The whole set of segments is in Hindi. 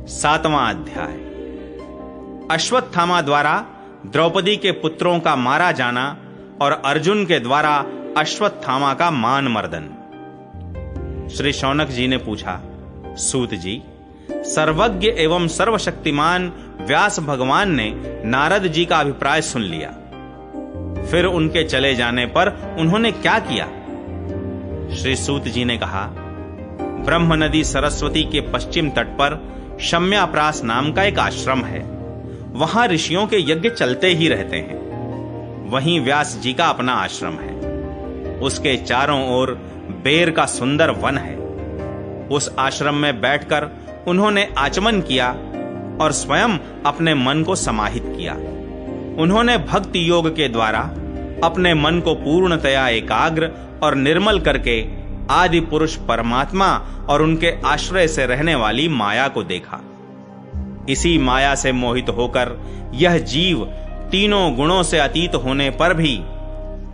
7वां अध्याय। अश्वत्थामा द्वारा द्रौपदी के पुत्रों का मारा जाना और अर्जुन के द्वारा अश्वत्थामा का मान मर्दन। श्री शौनक जी ने पूछा, सूत जी, सर्वज्ञ एवं सर्वशक्तिमान व्यास भगवान ने नारद जी का अभिप्राय सुन लिया, फिर उनके चले जाने पर उन्होंने क्या किया? श्री सूत जी ने कहा, ब्रह्म नदी सरस्वती के पश्चिम तट पर शम्याप्रास नाम का एक आश्रम है। वहां ऋषियों के यज्ञ चलते ही रहते हैं। वहीं व्यास जी का अपना आश्रम है। उसके चारों ओर बेर का सुंदर वन है। उस आश्रम में बैठकर उन्होंने आचमन किया और स्वयं अपने मन को समाहित किया। उन्होंने भक्ति योग के द्वारा अपने मन को पूर्णतया एकाग्र और निर्मल करके आदि पुरुष परमात्मा और उनके आश्रय से रहने वाली माया को देखा। इसी माया से मोहित होकर यह जीव तीनों गुणों से अतीत होने पर भी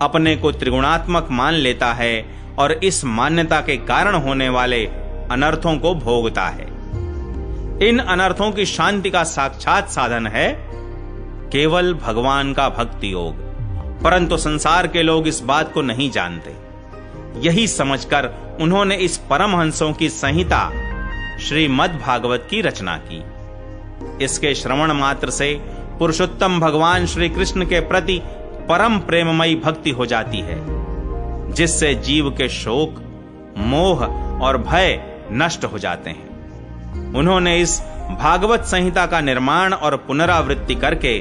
अपने को त्रिगुणात्मक मान लेता है और इस मान्यता के कारण होने वाले अनर्थों को भोगता है। इन अनर्थों की शांति का साक्षात साधन है केवल भगवान का भक्ति योग, परंतु संसार के लोग इस बात को नहीं जानते। यही समझकर उन्होंने इस परमहंसों की संहिता श्रीमद् भागवत की रचना की। इसके श्रवण मात्र से पुरुषोत्तम भगवान श्री कृष्ण के प्रति परम प्रेममयी भक्ति हो जाती है, जिससे जीव के शोक, मोह और भय नष्ट हो जाते हैं। उन्होंने इस भागवत संहिता का निर्माण और पुनरावृत्ति करके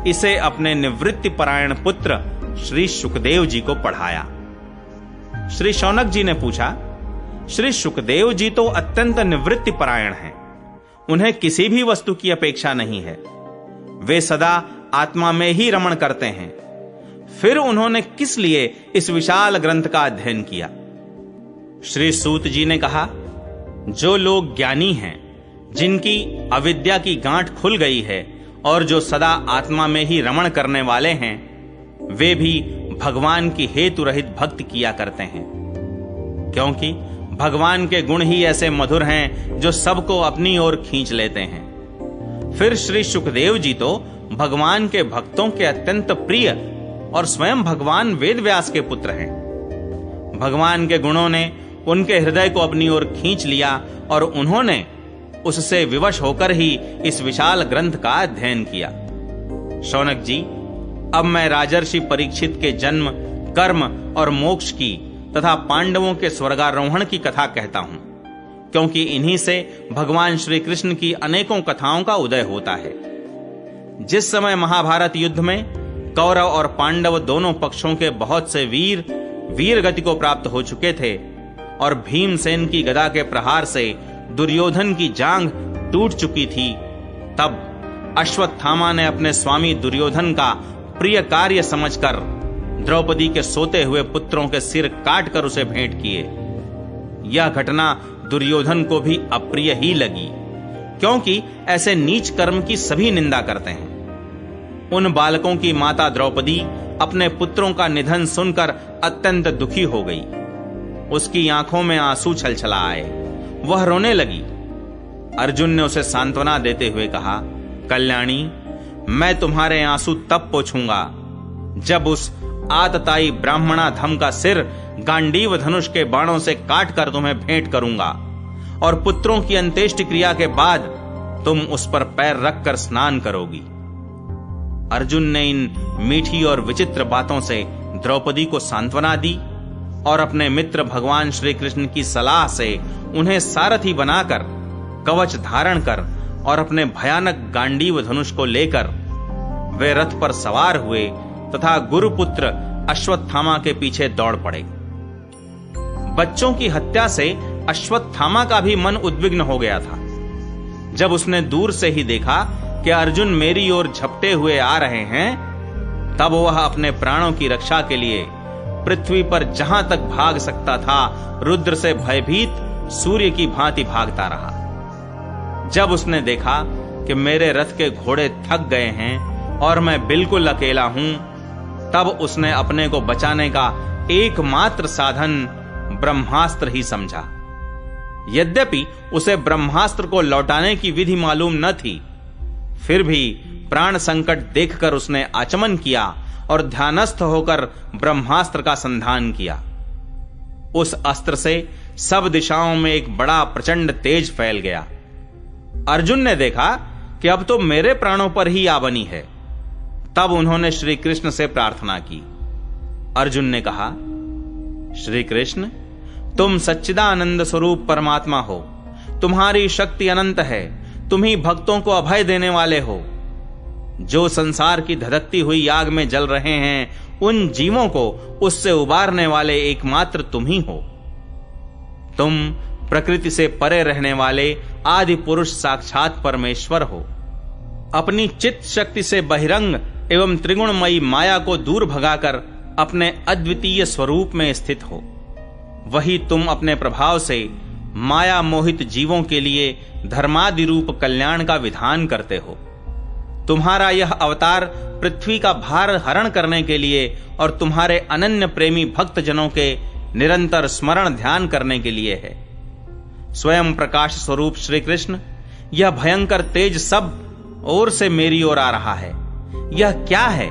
इसे अपने निवृत्ति परायण पुत्र श्री सुखदेव जी को पढ़ाया। श्री शौनक जी ने पूछा, श्री सुखदेव जी तो अत्यंत निवृत्ति परायण हैं। उन्हें किसी भी वस्तु की अपेक्षा नहीं है। वे सदा आत्मा में ही रमण करते हैं। फिर उन्होंने किस लिए इस विशाल ग्रंथ का अध्ययन किया? श्री सूत जी ने कहा, जो लोग ज्ञानी हैं, जिनकी अविद्या की गांठ खुल गई है और जो सदा आत्मा में ही रमण करने वाले हैं, वे भी भगवान की हेतु रहित भक्ति किया करते हैं, क्योंकि भगवान के गुण ही ऐसे मधुर हैं जो सबको अपनी ओर खींच लेते हैं। फिर श्री सुखदेव जी तो भगवान के भक्तों के अत्यंत प्रिय और स्वयं भगवान वेदव्यास के पुत्र हैं। भगवान के गुणों ने उनके हृदय को अपनी ओर खींच लिया और उन्होंने उससे विवश होकर ही इस विशाल ग्रंथ का अध्ययन किया। शौनक जी, अब मैं राजर्षि परीक्षित के जन्म, कर्म और मोक्ष की तथा पांडवों के स्वर्गारोहण की कथा कहता हूं, क्योंकि इन्हीं से भगवान श्री कृष्ण की अनेकों कथाओं का उदय होता है। जिस समय महाभारत युद्ध में कौरव और पांडव दोनों पक्षों के बहुत से वीर गति को प्राप्त हो चुके थे और भीमसेन की गदा के प्रहार से दुर्योधन की जांघ टूट चुकी थी, तब अश्वत्थामा ने अपने स्वामी दुर्योधन का प्रिय कार्य समझकर द्रौपदी के सोते हुए पुत्रों के सिर काटकर उसे भेंट किए। यह घटना दुर्योधन को भी अप्रिय ही लगी, क्योंकि ऐसे नीच कर्म की सभी निंदा करते हैं। उन बालकों की माता द्रौपदी अपने पुत्रों का निधन सुनकर अत्यंत दुखी हो गई। उसकी आंखों में आंसू छलछला आए। वह रोने लगी। अर्जुन ने उसे सांत्वना देते हुए कहा, कल्याणी, मैं तुम्हारे आंसू तब पोंछूंगा जब उस आतताई ब्राह्मणाधम का सिर गांडीव धनुष के बाणों से काटकर तुम्हें भेंट करूंगा और पुत्रों की अंत्येष्टि क्रिया के बाद तुम उस पर पैर रखकर स्नान करोगी। अर्जुन ने इन मीठी और विचित्र बातों से द्रौपदी को सांत्वना दी और अपने मित्र भगवान श्री कृष्ण की सलाह से उन्हें सारथी बनाकर कवच धारण कर और अपने भयानक गांडीव धनुष को लेकर वे रथ पर सवार हुए तथा गुरुपुत्र अश्वत्थामा के पीछे दौड़ पड़े। बच्चों की हत्या से अश्वत्थामा का भी मन उद्विग्न हो गया था। जब उसने दूर से ही देखा कि अर्जुन मेरी ओर झपटे हुए आ रहे हैं, तब वह अपने प्राणों की रक्षा के लिए पृथ्वी पर जहां तक भाग सकता था, रुद्र से भयभीत सूर्य की भांति भागता रहा। जब उसने देखा कि मेरे रथ के घोड़े थक गए हैं और मैं बिल्कुल अकेला हूं, तब उसने अपने को बचाने का एकमात्र साधन ब्रह्मास्त्र ही समझा। यद्यपि उसे ब्रह्मास्त्र को लौटाने की विधि मालूम न थी, फिर भी प्राण संकट देखकर उसने आचमन किया और ध्यानस्थ होकर ब्रह्मास्त्र का संधान किया। उस अस्त्र से सब दिशाओं में एक बड़ा प्रचंड तेज फैल गया। अर्जुन ने देखा कि अब तो मेरे प्राणों पर ही आ बनी है। तब उन्होंने श्री कृष्ण से प्रार्थना की। अर्जुन ने कहा, श्री कृष्ण, तुम सच्चिदानंद स्वरूप परमात्मा हो, तुम्हारी शक्ति अनंत है, तुम ही भक्तों को अभय देने वाले हो। जो संसार की धधकती हुई आग में जल रहे हैं, उन जीवों को उससे उबारने वाले एकमात्र तुम ही हो। तुम प्रकृति से परे रहने वाले आदि पुरुष साक्षात परमेश्वर हो। अपनी चित्त शक्ति से बहिरंग एवं त्रिगुणमयी माया को दूर भगाकर अपने अद्वितीय स्वरूप में स्थित हो। वही तुम अपने प्रभाव से माया मोहित जीवों के लिए धर्मादि रूप कल्याण का विधान करते हो। तुम्हारा यह अवतार पृथ्वी का भार हरण करने के लिए और तुम्हारे अनन्य प्रेमी भक्त जनों के निरंतर स्मरण ध्यान करने के लिए है। स्वयं प्रकाश स्वरूप श्री कृष्ण, यह भयंकर तेज सब ओर से मेरी ओर आ रहा है। यह क्या है,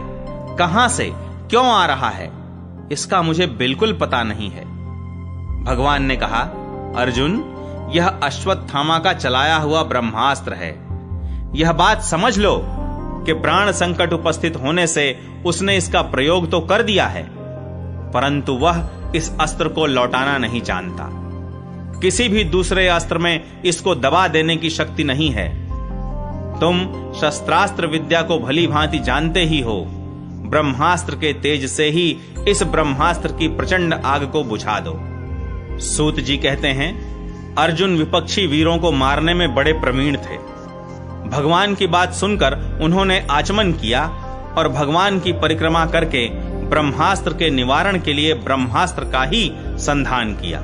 कहां से, क्यों आ रहा है, इसका मुझे बिल्कुल पता नहीं है। भगवान ने कहा, अर्जुन, यह अश्वत्थामा का चलाया हुआ ब्रह्मास्त्र है। यह बात समझ लो कि प्राण संकट उपस्थित होने से उसने इसका प्रयोग तो कर दिया है, परंतु वह इस अस्त्र को लौटाना नहीं जानता। किसी भी दूसरे अस्त्र में इसको दबा देने की शक्ति नहीं है। तुम शस्त्रास्त्र विद्या को भली भांति जानते ही हो। ब्रह्मास्त्र के तेज से ही इस ब्रह्मास्त्र की प्रचंड आग को बुझा दो। सूत जी कहते हैं, अर्जुन विपक्षी वीरों को मारने में बड़े प्रवीण थे। भगवान की बात सुनकर उन्होंने आचमन किया और भगवान की परिक्रमा करके ब्रह्मास्त्र के निवारण के लिए ब्रह्मास्त्र का ही संधान किया।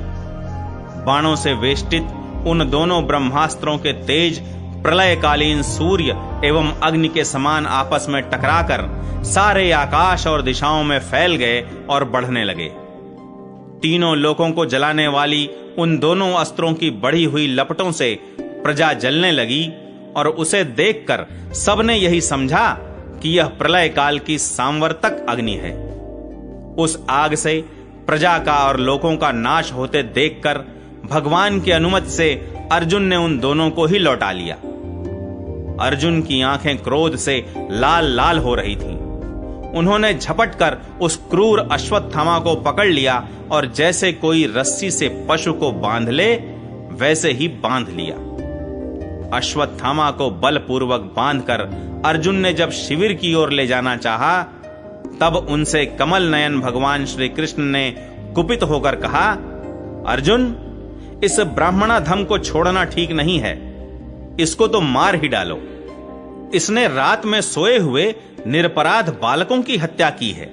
बाणों से वेष्टित उन दोनों ब्रह्मास्त्रों के तेज प्रलयकालीन सूर्य एवं अग्नि के समान आपस में टकराकर सारे आकाश और दिशाओं में फैल गए और बढ़ने लगे। तीनों लोकों को जलाने वाली उन दोनों अस्त्रों की बढ़ी हुई लपटों से प्रजा जलने लगी और उसे देखकर सबने यही समझा कि यह प्रलय काल की सांवर्तक अग्नि है। उस आग से प्रजा का और लोकों का नाश होते देखकर भगवान की अनुमति से अर्जुन ने उन दोनों को ही लौटा लिया। अर्जुन की आंखें क्रोध से लाल लाल हो रही थीं। उन्होंने झपटकर उस क्रूर अश्वत्थामा को पकड़ लिया और जैसे कोई रस्सी से पशु को बांध ले वैसे ही बांध लिया। अश्वत्थामा को बलपूर्वक बांधकर अर्जुन ने जब शिविर की ओर ले जाना चाहा, तब उनसे कमल नयन भगवान श्री कृष्ण ने कुपित होकर कहा, अर्जुन, इस ब्राह्मणाधम को छोड़ना ठीक नहीं है, इसको तो मार ही डालो। इसने रात में सोए हुए निरपराध बालकों की हत्या की है।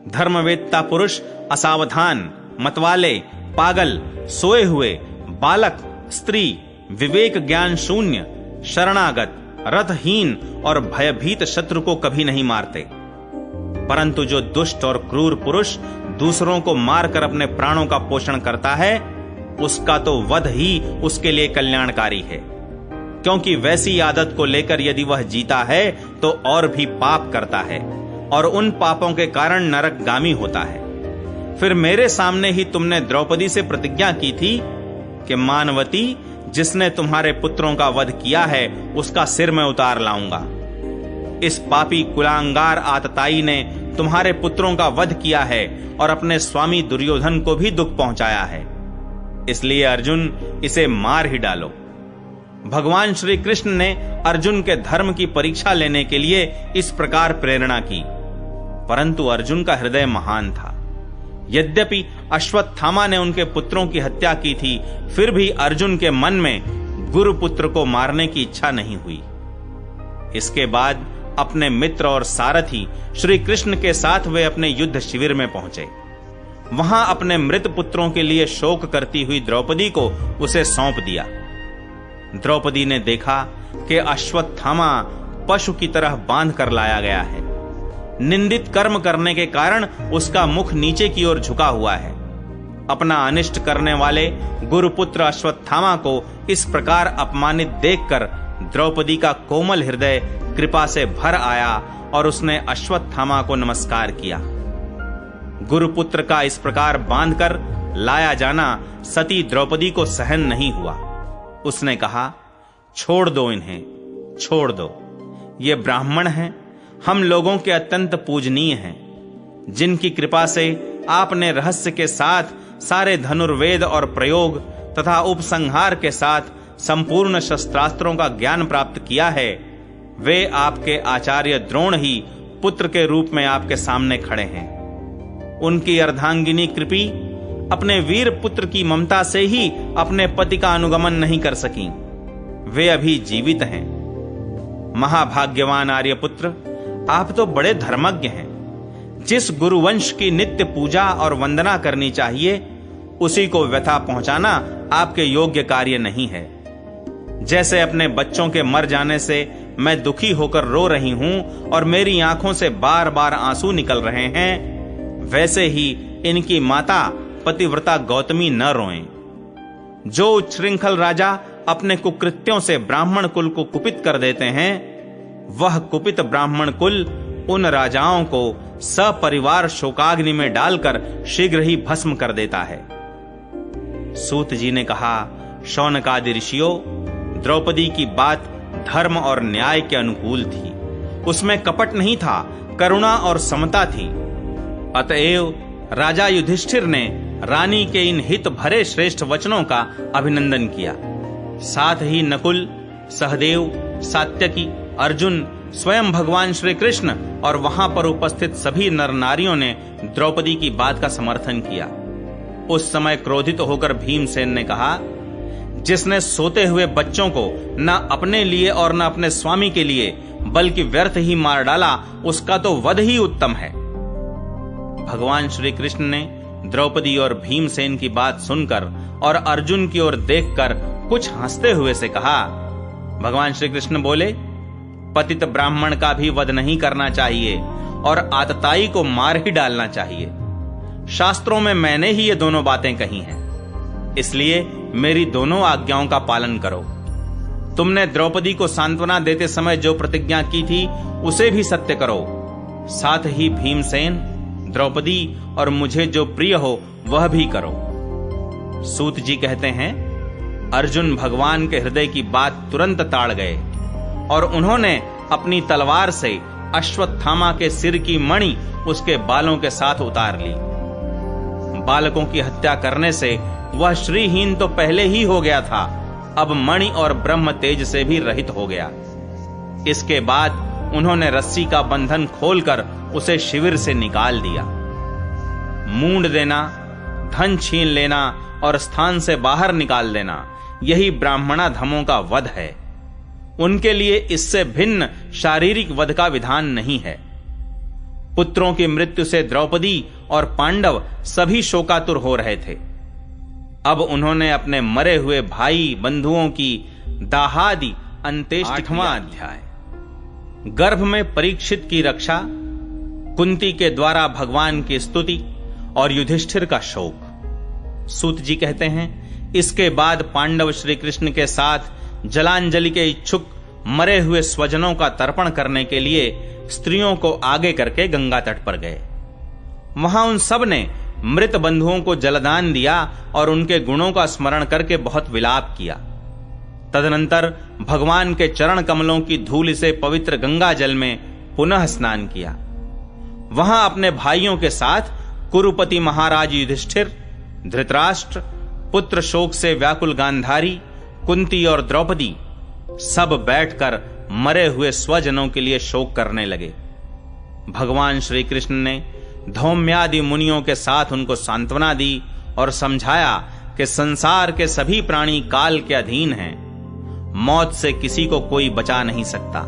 धर्मवेत्ता पुरुष असावधान, मतवाले, पागल, सोए हुए बालक, स्त्री, विवेक ज्ञान शून्य, शरणागत, रथहीन और भयभीत शत्रु को कभी नहीं मारते, परंतु जो दुष्ट और क्रूर पुरुष दूसरों को मारकर अपने प्राणों का पोषण करता है, उसका तो वध ही उसके लिए कल्याणकारी है, क्योंकि वैसी आदत को लेकर यदि वह जीता है तो और भी पाप करता है और उन पापों के कारण नरकगामी होता है। फिर मेरे सामने ही तुमने द्रौपदी से प्रतिज्ञा की थी कि मानवती, जिसने तुम्हारे पुत्रों का वध किया है उसका सिर मैं उतार लाऊंगा। इस पापी कुलांगार आतताई ने तुम्हारे पुत्रों का वध किया है और अपने स्वामी दुर्योधन को भी दुख पहुंचाया है, इसलिए अर्जुन, इसे मार ही डालो। भगवान श्री कृष्ण ने अर्जुन के धर्म की परीक्षा लेने के लिए इस प्रकार प्रेरणा की, परंतु अर्जुन का हृदय महान था। यद्यपि अश्वत्थामा ने उनके पुत्रों की हत्या की थी, फिर भी अर्जुन के मन में गुरुपुत्र को मारने की इच्छा नहीं हुई। इसके बाद अपने मित्र और सारथी श्री कृष्ण के साथ वे अपने युद्ध शिविर में पहुंचे। वहां अपने मृत पुत्रों के लिए शोक करती हुई द्रौपदी को उसे सौंप दिया। द्रौपदी ने देखा कि अश्वत्थामा पशु की तरह बांध कर लाया गया है। निंदित कर्म करने के कारण उसका मुख नीचे की ओर झुका हुआ है। अपना अनिष्ट करने वाले गुरुपुत्र अश्वत्थामा को इस प्रकार अपमानित देखकर द्रौपदी का कोमल हृदय कृपा से भर आया और उसने अश्वत्थामा को नमस्कार किया। गुरुपुत्र का इस प्रकार बांधकर लाया जाना सती द्रौपदी को सहन नहीं हुआ। उसने कहा, छोड़ दो इन्हें, छोड़ दो। ये ब्राह्मण हैं, हम लोगों के अत्यंत पूजनीय हैं, जिनकी कृपा से आपने रहस्य के साथ सारे धनुर्वेद और प्रयोग तथा उपसंहार के साथ संपूर्ण शस्त्रास्त्रों का ज्ञान प्राप्त किया है। वे आपके आचार्य द्रोण ही पुत्र के रूप में आपके सामने खड़े हैं। उनकी अर्धांगिनी कृपी अपने वीर पुत्र की ममता से ही अपने पति का अनुगमन नहीं कर सकी। वे अभी जीवित हैं। महाभाग्यवान आर्यपुत्र, आप तो बड़े धर्मज्ञ हैं। जिस गुरुवंश की नित्य पूजा और वंदना करनी चाहिए, उसी को व्यथा पहुंचाना आपके योग्य कार्य नहीं है। जैसे अपने बच्चों के मर जाने से मैं दुखी होकर रो रही हूं और मेरी आंखों से बार बार आंसू निकल रहे हैं, वैसे ही इनकी माता पतिव्रता गौतमी न रोएं। जो उच्छृंखल राजा अपने कुकृत्यों से ब्राह्मण कुल को कुपित कर देते हैं, वह कुपित ब्राह्मण कुल उन राजाओं को सपरिवार शोकाग्नि में डालकर शीघ्र ही भस्म कर देता है। सूत जी ने कहा, शौनकादि ऋषियों, द्रौपदी की बात धर्म और न्याय के अनुकूल थी। उसमें कपट नहीं था, करुणा और समता थी। अतएव राजा युधिष्ठिर ने रानी के इन हित भरे श्रेष्ठ वचनों का अभिनंदन किया। साथ ही नकुल, सहदेव, सात्यकी, अर्जुन, स्वयं भगवान श्री कृष्ण और वहां पर उपस्थित सभी नर नारियों ने द्रौपदी की बात का समर्थन किया। उस समय क्रोधित होकर भीमसेन ने कहा, जिसने सोते हुए बच्चों को न अपने लिए और न अपने स्वामी के लिए बल्कि व्यर्थ ही मार डाला, उसका तो वध ही उत्तम है। भगवान श्री कृष्ण ने द्रौपदी और भीमसेन की बात सुनकर और अर्जुन की ओर देखकर कुछ हंसते हुए से कहा। भगवान श्री कृष्ण बोले, पतित ब्राह्मण का भी वध नहीं करना चाहिए और आतताई को मार ही डालना चाहिए। शास्त्रों में मैंने ही ये दोनों बातें कही हैं, इसलिए मेरी दोनों आज्ञाओं का पालन करो। तुमने द्रौपदी को सांत्वना देते समय जो प्रतिज्ञा की थी, उसे भी सत्य करो। साथ ही भीमसेन, द्रौपदी और मुझे जो प्रिय हो वह भी करो। सूत जी कहते हैं, अर्जुन भगवान के हृदय की बात तुरंत ताड़ गए और उन्होंने अपनी तलवार से अश्वत्थामा के सिर की मणि उसके बालों के साथ उतार ली। बालकों की हत्या करने से वह श्रीहीन तो पहले ही हो गया था, अब मणि और ब्रह्म तेज से भी रहित हो गया। इसके बाद उन्होंने रस्सी का बंधन खोलकर उसे शिविर से निकाल दिया। मूंड देना, धन छीन लेना और स्थान से बाहर निकाल देना, यही ब्राह्मणाधमों का वध है। उनके लिए इससे भिन्न शारीरिक वध का विधान नहीं है। पुत्रों की मृत्यु से द्रौपदी और पांडव सभी शोकातुर हो रहे थे। अब उन्होंने अपने मरे हुए भाई बंधुओं की दाहादि अंत्येष्टि। 8वां अध्याय। गर्भ में परीक्षित की रक्षा, कुंती के द्वारा भगवान की स्तुति और युधिष्ठिर का शोक। सूत जी कहते हैं, इसके बाद पांडव श्री कृष्ण के साथ जलांजलि के इच्छुक मरे हुए स्वजनों का तर्पण करने के लिए स्त्रियों को आगे करके गंगा तट पर गए। वहां उन सब ने मृत बंधुओं को जलदान दिया और उनके गुणों का स्मरण करके बहुत विलाप किया। तदनंतर भगवान के चरण कमलों की धूल से पवित्र गंगा जल में पुनः स्नान किया। वहां अपने भाइयों के साथ कुरुपति महाराज युधिष्ठिर, धृतराष्ट्र, पुत्र शोक से व्याकुल गांधारी, कुंती और द्रौपदी सब बैठकर मरे हुए स्वजनों के लिए शोक करने लगे। भगवान श्री कृष्ण ने धौम्यादि मुनियों के साथ उनको सांत्वना दी और समझाया कि संसार के सभी प्राणी काल के अधीन हैं, मौत से किसी को कोई बचा नहीं सकता।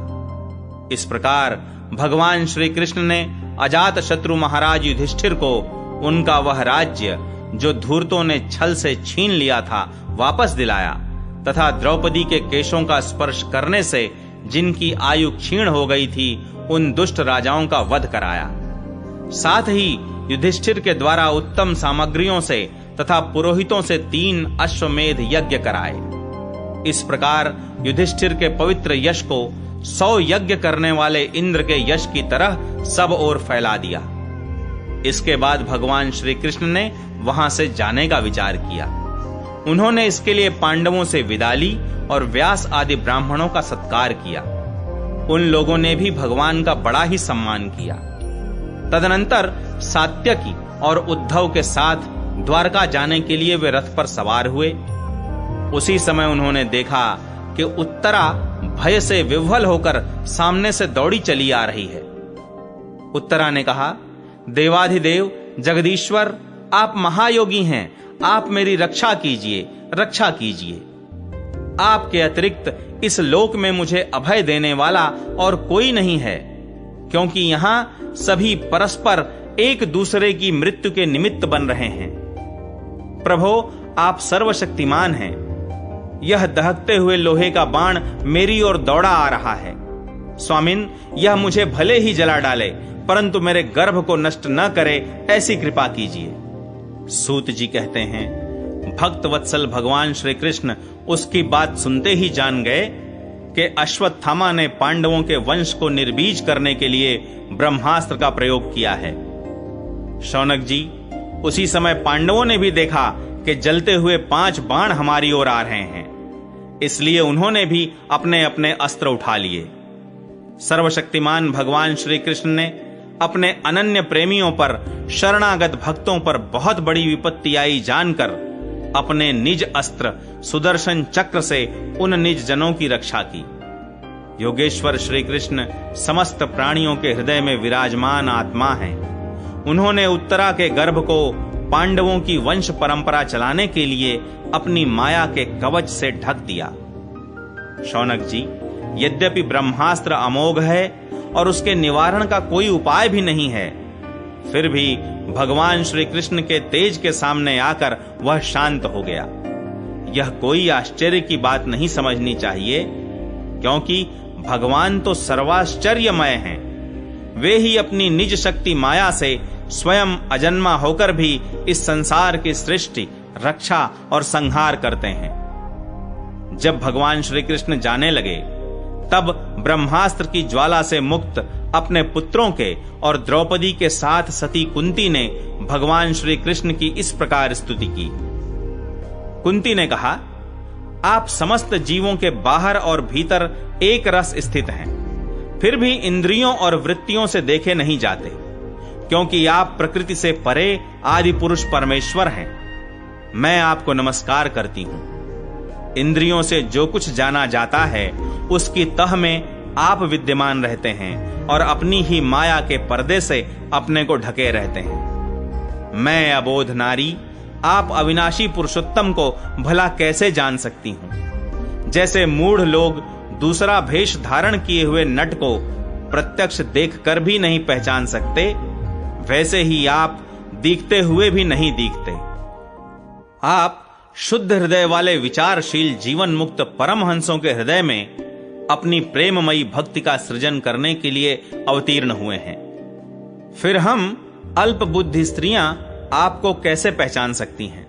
इस प्रकार भगवान श्री कृष्ण ने अजात शत्रु महाराज युधिष्ठिर को उनका वह राज्य जो धूर्तों ने छल से छीन लिया था वापस दिलाया तथा द्रौपदी के केशों का स्पर्श करने से जिनकी आयु क्षीण हो गई थी, उन दुष्ट राजाओं का वध कराया। साथ ही युधिष्ठिर के द्वारा उत्तम सामग्रियों से तथा पुरोहितों से 3 अश्वमेध यज्ञ कराए। इस प्रकार युधिष्ठिर के पवित्र यश को 100 यज्ञ करने वाले इंद्र के यश की तरह सब ओर फैला दिया। इसके बाद भगवान श्री कृष्ण ने वहां से जाने का विचार किया। उन्होंने इसके लिए पांडवों से विदा ली और व्यास आदि ब्राह्मणों का सत्कार किया। उन लोगों ने भी भगवान का बड़ा ही सम्मान किया। तदनंतर सात्यकी और उद्धव के साथ द्वारका जाने के लिए वे रथ पर सवार हुए। उसी समय उन्होंने देखा कि उत्तरा भय से विह्वल होकर सामने से दौड़ी चली आ रही है। उत्तरा ने कहा, देवाधिदेव जगदीश्वर, आप महायोगी हैं, आप मेरी रक्षा कीजिए, रक्षा कीजिए। आपके अतिरिक्त इस लोक में मुझे अभय देने वाला और कोई नहीं है, क्योंकि यहां सभी परस्पर एक दूसरे की मृत्यु के निमित्त बन रहे हैं। प्रभो, आप सर्वशक्तिमान हैं। यह दहकते हुए लोहे का बाण मेरी ओर दौड़ा आ रहा है। स्वामिन, यह मुझे भले ही जला डाले, परंतु मेरे गर्भ को नष्ट न करे, ऐसी कृपा कीजिए। सूत जी कहते हैं, भक्त वत्सल भगवान श्री कृष्ण उसकी बात सुनते ही जान गए कि अश्वत्थामा ने पांडवों के वंश को निर्बीज करने के लिए ब्रह्मास्त्र का प्रयोग किया है। शौनक जी, उसी समय पांडवों ने भी देखा कि जलते हुए 5 बाण हमारी ओर आ रहे हैं, इसलिए उन्होंने भी अपने अपने अस्त्र उठा लिए। सर्वशक्तिमान भगवान श्री कृष्ण ने अपने अनन्य प्रेमियों पर, शरणागत भक्तों पर बहुत बड़ी विपत्ति आई जानकर अपने निज अस्त्र सुदर्शन चक्र से उन निज जनों की रक्षा की। योगेश्वर श्री कृष्ण समस्त प्राणियों के हृदय में विराजमान आत्मा हैं। उन्होंने उत्तरा के गर्भ को पांडवों की वंश परंपरा चलाने के लिए अपनी माया के कवच से ढक दिया। शौनक जी, यद्यपि ब्रह्मास्त्र अमोघ है और उसके निवारण का कोई उपाय भी नहीं है, फिर भी भगवान श्री कृष्ण के तेज के सामने आकर वह शांत हो गया। यह कोई आश्चर्य की बात नहीं समझनी चाहिए, क्योंकि भगवान तो सर्वाश्चर्यमय हैं। वे ही अपनी निज शक्ति माया से स्वयं अजन्मा होकर भी इस संसार की सृष्टि, रक्षा और संहार करते हैं। जब भगवान श्री कृष्ण जाने लगे, तब ब्रह्मास्त्र की ज्वाला से मुक्त अपने पुत्रों के और द्रौपदी के साथ सती कुंती ने भगवान श्री कृष्ण की इस प्रकार स्तुति की। कुंती ने कहा, आप समस्त जीवों के बाहर और भीतर एक रस स्थित हैं, फिर भी इंद्रियों और वृत्तियों से देखे नहीं जाते, क्योंकि आप प्रकृति से परे आदि पुरुष परमेश्वर हैं। मैं आपको नमस्कार करती हूं। इंद्रियों से जो कुछ जाना जाता है, उसकी तह में आप विद्यमान रहते हैं और अपनी ही माया के पर्दे से अपने को ढके रहते हैं। मैं अबोध नारी, आप अविनाशी पुरुषोत्तम को भला कैसे जान सकती हूं? जैसे मूढ़ लोग दूसरा भेष धारण किए हुए नट को प्रत्यक्ष देखकर भी नहीं पहचान सकते, वैसे ही आप दिखते हुए भी नहीं दिखते। आप शुद्ध हृदय वाले विचारशील जीवन मुक्त परमहंसों के हृदय में अपनी प्रेममयी भक्ति का सृजन करने के लिए अवतीर्ण हुए हैं। फिर हम अल्प बुद्धि स्त्रियां आपको कैसे पहचान सकती हैं?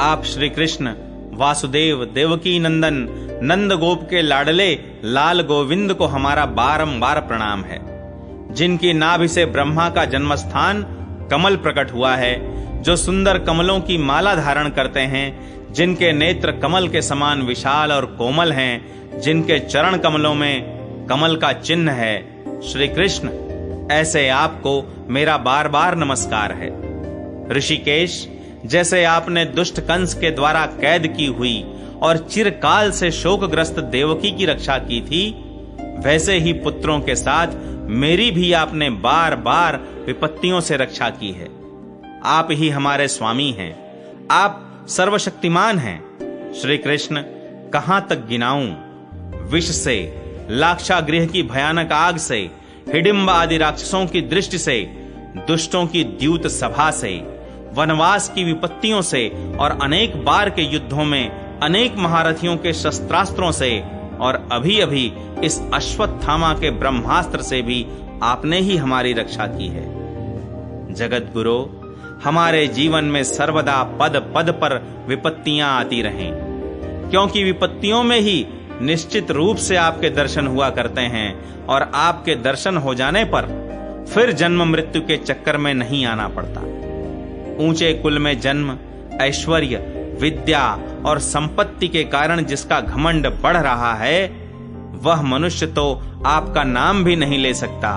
आप श्री कृष्ण, वासुदेव, देवकी नंदन, नंद गोप के लाडले लाल गोविंद को हमारा बारंबार प्रणाम है, जिनकी नाभि से ब्रह्मा का जन्मस्थान कमल प्रकट हुआ है, जो सुंदर कमलों की माला धारण करते हैं, जिनके नेत्र कमल के समान विशाल और कोमल हैं, जिनके चरण कमलों में कमल का चिन्ह है। श्री कृष्ण, ऐसे आपको मेरा बार बार नमस्कार है। ऋषिकेश, जैसे आपने दुष्ट कंस के द्वारा कैद की हुई और चिरकाल से शोकग्रस्त देवकी की रक्षा की थी, वैसे ही पुत्रों के साथ मेरी भी आपने बार बार विपत्तियों से रक्षा की है। आप ही हमारे स्वामी हैं, आप सर्वशक्तिमान हैं। श्री कृष्ण, कहां तक गिनाऊं? विष से, लाक्षागृह की भयानक आग से, हिडिंब आदि राक्षसों की दृष्टि से, दुष्टों की द्यूत सभा से, वनवास की विपत्तियों से और अनेक बार के युद्धों में अनेक महारथियों के शस्त्रास्त्रों से और अभी अभी इस अश्वत्थामा के ब्रह्मास्त्र से भी आपने ही हमारी रक्षा की है। जगत गुरु, हमारे जीवन में सर्वदा पद पद पर विपत्तियां आती रहें, क्योंकि विपत्तियों में ही निश्चित रूप से आपके दर्शन हुआ करते हैं और आपके दर्शन हो जाने पर फिर जन्म मृत्यु के चक्कर में नहीं आना पड़ता। ऊंचे कुल में जन्म, ऐश्वर्य, विद्या और संपत्ति के कारण जिसका घमंड बढ़ रहा है, वह मनुष्य तो आपका नाम भी नहीं ले सकता,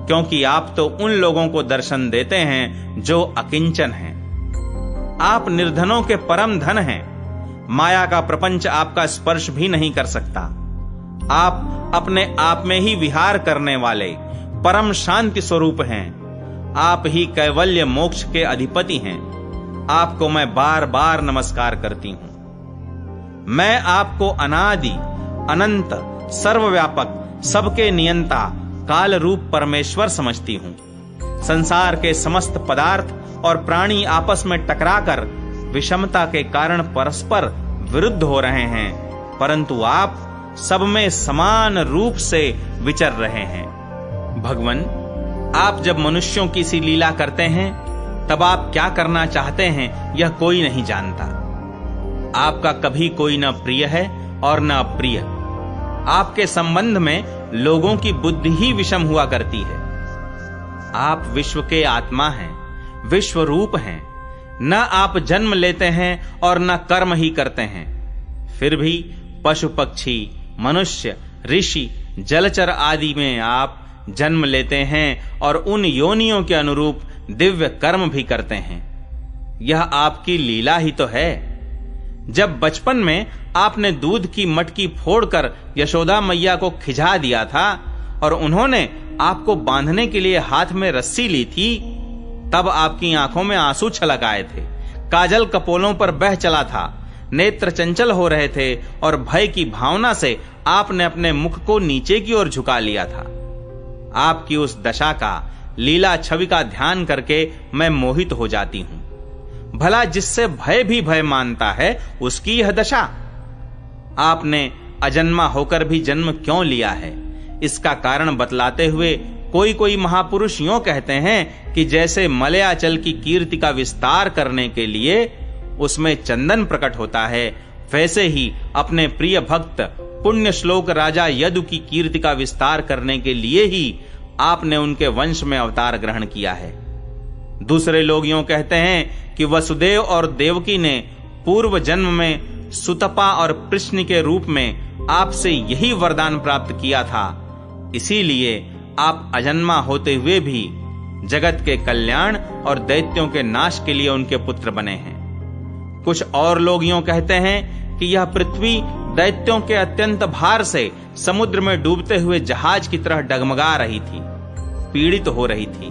क्योंकि आप तो उन लोगों को दर्शन देते हैं जो अकिंचन हैं। आप निर्धनों के परम धन हैं। माया का प्रपंच आपका स्पर्श भी नहीं कर सकता। आप अपने आप में ही विहार करने वाले परम शांति स्वरूप हैं। आप ही कैवल्य मोक्ष के अधिपति हैं। आपको मैं बार बार नमस्कार करती हूं। मैं आपको अनादि, अनंत, सर्वव्यापक, सबके नियंता, काल रूप परमेश्वर समझती हूं। संसार के समस्त पदार्थ और प्राणी आपस में टकराकर विषमता के कारण परस्पर विरुद्ध हो रहे हैं, परंतु आप सब में समान रूप से विचर रहे हैं। भगवान, आप जब मनुष्यों की सी लीला करते हैं तब आप क्या करना चाहते हैं यह कोई नहीं जानता। आपका कभी कोई न प्रिय है और न अप्रिय। आपके संबंध में लोगों की बुद्धि ही विषम हुआ करती है। आप विश्व के आत्मा हैं, विश्व रूप हैं। न आप जन्म लेते हैं और न कर्म ही करते हैं, फिर भी पशु पक्षी, मनुष्य, ऋषि, जलचर आदि में आप जन्म लेते हैं और उन योनियों के अनुरूप दिव्य कर्म भी करते हैं। यह आपकी लीला ही तो है। जब बचपन में आपने दूध की मटकी फोड़कर यशोदा मैया को खिजा दिया था और उन्होंने आपको बांधने के लिए हाथ में रस्सी ली थी, तब आपकी आंखों में आंसू छलक आए थे, काजल कपोलों पर बह चला था, नेत्र चंचल हो रहे थे और भय की भावना से आपने अपने मुख को नीचे की ओर झुका लिया था। आपकी उस दशा का, लीला छवि का ध्यान करके मैं मोहित हो जाती हूं। भला जिससे भय भी भय मानता है उसकी यह दशा। आपने अजन्मा होकर भी जन्म क्यों लिया है, इसका कारण बतलाते हुए कोई कोई महापुरुष यों कहते हैं कि जैसे मलयाचल की कीर्ति का विस्तार करने के लिए उसमें चंदन प्रकट होता है, वैसे ही अपने प्रिय भक्त पुण्य श्लोक राजा यदु की कीर्ति का विस्तार करने के लिए ही आपने उनके वंश में अवतार ग्रहण किया है। दूसरे लोग यों कहते हैं कि वसुदेव और देवकी ने पूर्व जन्म में सुतपा और कृष्ण के रूप में आपसे यही वरदान प्राप्त किया था, इसीलिए आप अजन्मा होते हुए भी जगत के कल्याण और दैत्यों के नाश के लिए उनके पुत्र बने हैं। कुछ और लोग यों कहते हैं कि यह पृथ्वी दैत्यों के अत्यंत भार से समुद्र में डूबते हुए जहाज की तरह डगमगा रही थी, पीड़ित हो रही थी।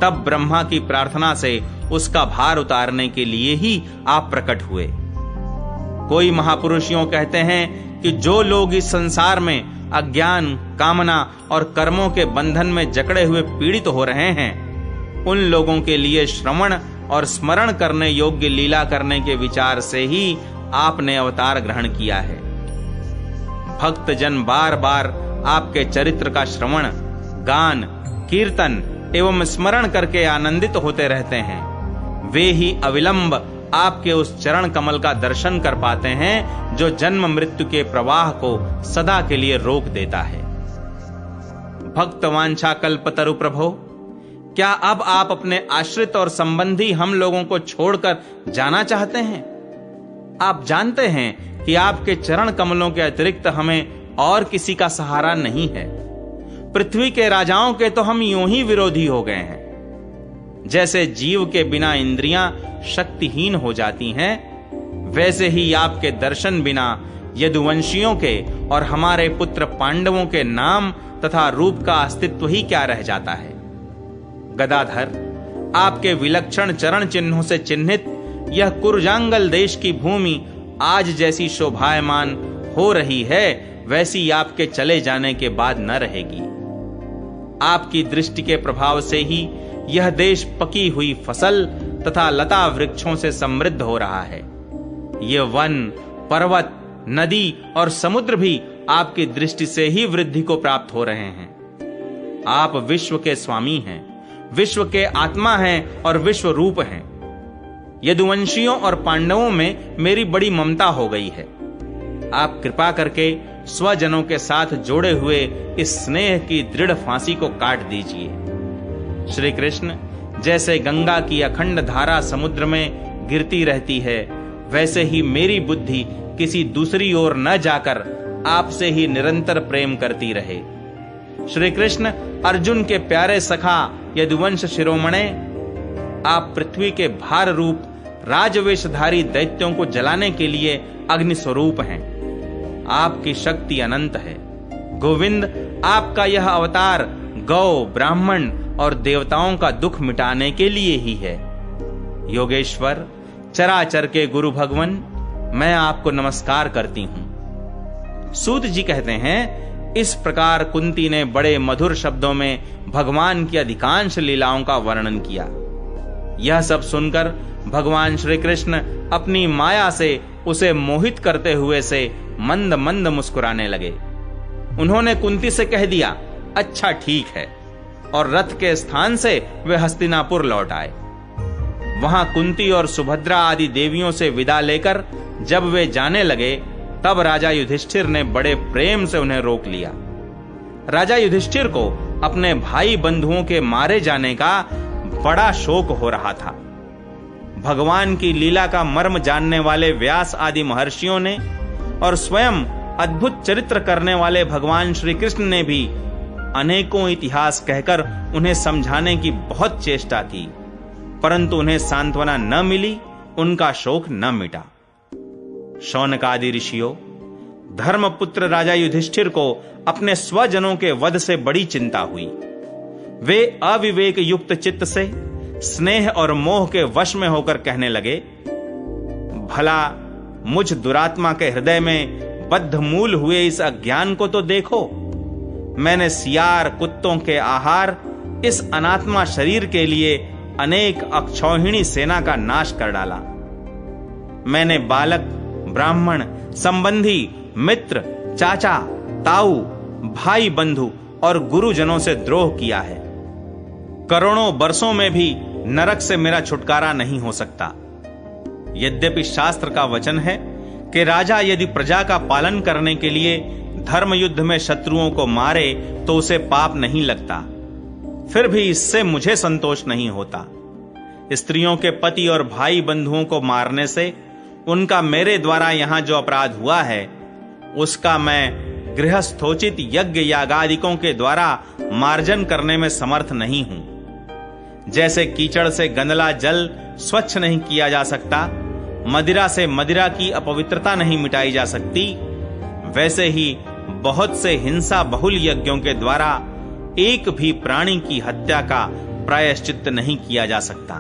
तब ब्रह्मा की प्रार्थना से उसका भार उतारने के लिए ही आप प्रकट हुए। कोई महापुरुष यों कहते हैं कि जो लोग इस संसार में अज्ञान, कामना और कर्मों के बंधन में जकड़े हुए पीड़ित हो रहे हैं, उन लोगों के लिए श्रवण और स्मरण करने योग्य लीला करने के विचार से ही आपने अवतार ग्रहण किया है। भक्त जन बार बार आपके चरित्र का श्रवण, गान, कीर्तन एवं स्मरण करके आनंदित होते रहते हैं। वे ही अविलंब आपके उस चरण कमल का दर्शन कर पाते हैं जो जन्म मृत्यु के प्रवाह को सदा के लिए रोक देता है। भक्त वांछा कल्पतरु प्रभो, क्या अब आप अपने आश्रित और संबंधी हम लोगों को छोड़कर जाना चाहते हैं? आप जानते हैं कि आपके चरण कमलों के अतिरिक्त हमें और किसी का सहारा नहीं है। पृथ्वी के राजाओं के तो हम यूं ही विरोधी हो गए हैं। जैसे जीव के बिना इंद्रियां शक्तिहीन हो जाती हैं, वैसे ही आपके दर्शन बिना यदुवंशियों के और हमारे पुत्र पांडवों के नाम तथा रूप का अस्तित्व ही क्या रह जाता है। गदाधर, आपके विलक्षण चरण चिन्हों से चिन्हित यह कुरजांगल देश की भूमि आज जैसी शोभायमान हो रही है, वैसी आपके चले जाने के बाद न रहेगी। आपकी दृष्टि के प्रभाव से ही यह देश पकी हुई फसल तथा लता वृक्षों से समृद्ध हो रहा है। ये वन, पर्वत, नदी और समुद्र भी आपकी दृष्टि से ही वृद्धि को प्राप्त हो रहे हैं। आप विश्व के स्वामी हैं, विश्व के आत्मा हैं और विश्व रूप हैं। यदुवंशियों और पांडवों में मेरी बड़ी ममता हो गई है। आप कृपा करके स्वजनों के साथ जोड़े हुए इस स्नेह की दृढ़ फांसी को काट दीजिए। श्री कृष्ण, जैसे गंगा की अखंड धारा समुद्र में गिरती रहती है, वैसे ही मेरी बुद्धि किसी दूसरी ओर न जाकर आपसे ही निरंतर प्रेम करती रहे। श्री कृष्ण, अर्जुन के प्यारे सखा यदुवंश शिरोमणे, आप पृथ्वी के भार रूप राजवेशधारी दैत्यों को जलाने के लिए अग्नि स्वरूप हैं। आपकी शक्ति अनंत है। गोविंद, आपका यह अवतार गौ, ब्राह्मण और देवताओं का दुख मिटाने के लिए ही है। योगेश्वर, चराचर के गुरु भगवन, मैं आपको नमस्कार करती हूं। सूत जी कहते हैं, इस प्रकार कुंती ने बड़े मधुर शब्दों में भगवान की अधिकांश लीलाओं का वर्णन किया। यह सब सुनकर भगवान श्री कृष्ण अपनी माया से उसे मोहित करते हुए से मंद मंद मुस्कुराने लगे। उन्होंने कुंती से कह दिया, अच्छा ठीक है, और रथ के स्थान से वे हस्तिनापुर लौट आए। वहां कुंती और सुभद्रा आदि देवियों से विदा लेकर जब वे जाने लगे, तब राजा युधिष्ठिर ने बड़े प्रेम से उन्हें रोक लिया। राजा युधिष्ठिर को अपने भाई बंधुओं के मारे जाने का बड़ा शोक हो रहा था। भगवान की लीला का मर्म जानने वाले व्यास आदि महर्षियों ने और स्वयं अद्भुत चरित्र करने वाले भगवान श्री कृष्ण ने भी अनेकों इतिहास कहकर उन्हें समझाने की बहुत चेष्टा की, परंतु उन्हें सांत्वना न मिली, उनका शोक न मिटा। शौनकादि ऋषियों, धर्मपुत्र राजा युधिष्ठिर को अपने स्वजनों के वध से बड़ी चिंता हुई। वे अविवेक युक्त चित्त से स्नेह और मोह के वश में होकर कहने लगे, भला मुझ दुरात्मा के हृदय में बद्धमूल हुए इस अज्ञान को तो देखो। मैंने सियार कुत्तों के आहार इस अनात्मा शरीर के लिए अनेक अक्षौहिणी सेना का नाश कर डाला। मैंने बालक, ब्राह्मण, संबंधी, मित्र, चाचा, ताऊ, भाई बंधु और गुरुजनों से द्रोह किया है। करोड़ों वर्षों में भी नरक से मेरा छुटकारा नहीं हो सकता। यद्यपि शास्त्र का वचन है कि राजा यदि प्रजा का पालन करने के लिए धर्म युद्ध में शत्रुओं को मारे तो उसे पाप नहीं लगता, फिर भी इससे मुझे संतोष नहीं होता। स्त्रियों के पति और भाई बंधुओं को मारने से उनका मेरे द्वारा यहां जो अपराध हुआ है, उसका मैं गृहस्थोचित यज्ञ यागादिकों के द्वारा मार्जन करने में समर्थ नहीं हूं। जैसे कीचड़ से गंदला जल स्वच्छ नहीं किया जा सकता, मदिरा से मदिरा की अपवित्रता नहीं मिटाई जा सकती, वैसे ही बहुत से हिंसा बहुल यज्ञों के द्वारा एक भी प्राणी की हत्या का प्रायश्चित्त नहीं किया जा सकता।